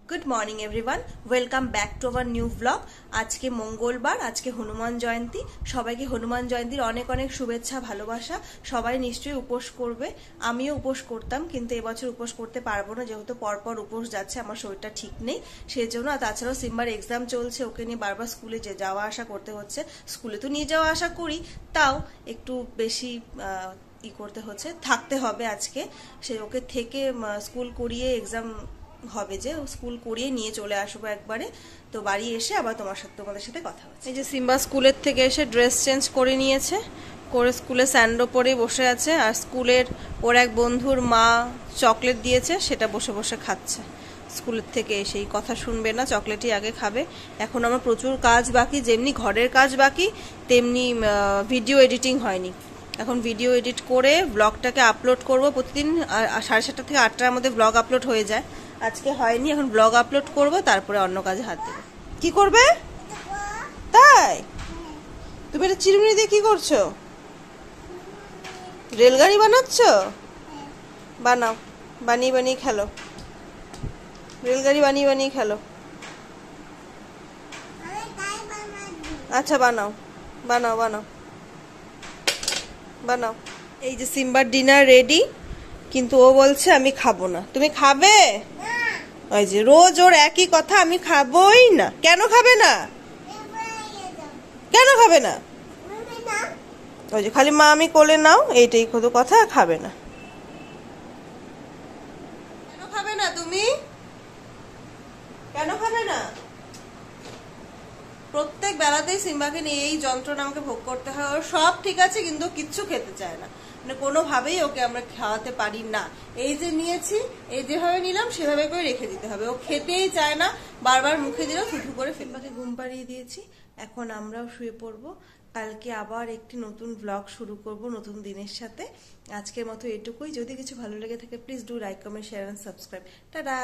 Good morning everyone welcome back to our new vlog. आज के मंगलवार, आज के हनुमान जयंती। सबाइके हनुमान जयंतीर अनेक अनेक शुभेच्छा भालोबासा। सबाई निश्चयই उपোस करबे, आमिও उपोस करताम কিন্তু এবছর উপোস করতে পারবো না, যেহেতু পরপর উপোস যাচ্ছে, আমার শরীরটা ঠিক নেই সেজন্য। আর তাছাড়াও সিম্বার এক্সাম চলছে, ওকে নিয়ে বারবার স্কুলে যাওয়া আসা করতে হচ্ছে। স্কুলে তো নিয়ে যাওয়া আসা করি, তাও একটু বেশি করতে হচ্ছে, থাকতে হবে আজকে। সে ওকে থেকে স্কুল করিয়ে এক্সাম হবে, যে স্কুল করিয়ে নিয়ে চলে আসবো একবারে। তো বাড়ি এসে আবার তোমাদের সাথে কথা হচ্ছে। এই যে সিম্বা স্কুলের থেকে এসে ড্রেস চেঞ্জ করে নিয়েছে, করে স্কুলে স্যান্ডো পরে বসে আছে। আর স্কুলের ওর এক বন্ধুর মা চকলেট দিয়েছে, সেটা বসে বসে খাচ্ছে। স্কুলের থেকে এসেই কথা শুনবে না, চকলেটই আগে খাবে। এখন আমার প্রচুর কাজ বাকি, যেমনি ঘরের কাজ বাকি তেমনি ভিডিও এডিটিং হয়নি। এখন ভিডিও এডিট করে ব্লগটাকে আপলোড করব। প্রতিদিন 7:30 থেকে 8টার মধ্যে ব্লগ আপলোড হয়ে যায়, আজকে হয়নি। এখন ব্লগ আপলোড করব, তারপরে অন্য কাজে হাত দেব। কি করবে? তাই তুমি এটা চিরুনি দিয়ে কি করছো? রেলগাড়ি বানাচ্ছ? বানাও, বানিয়ে বানিয়ে খেলো। রেলগাড়ি বানিয়ে বানিয়ে খেলো। আচ্ছা বানাও বানাও বানাও বানাও। এই যে সিম্বার ডিনার রেডি, কিন্তু ও বলছে আমি খাবো না। তুমি খাবে? ওই যে রোজ ওর একই কথা, আমি খাবোই না। কেন খাবে না? কেন খাবে না? ওই যে খালি মা আমি কোলে নাও, এইটাই কত কথা, খাবে না। কেন খাবে না তুমি? কেন খাবে না? প্রত্যেক বেলাতেই সিম্বাকে নিয়ে এই যন্ত্রণা আমাকে ভোগ করতে হয়। ওর সব ঠিক আছে, কিন্তু কিচ্ছু খেতে চায় না, মানে কোনোভাবেই ওকে আমরা খাওয়াতে পারি না। এই যে নিয়েছি, এই যেভাবে নিলাম সেভাবে করে রেখে দিতে হবে। ও খেতেই চায় না, বারবার মুখে দিলেও থুথু করে সিম্বাকে ঘুম পাড়িয়ে দিয়েছি। এখন আমরাও শুয়ে পড়বো। কালকে আবার একটি নতুন ব্লগ শুরু করব নতুন দিনের সাথে। আজকের মতো এটুকুই। যদি কিছু ভালো লেগে থাকে please do like, comment, share and subscribe. Tata.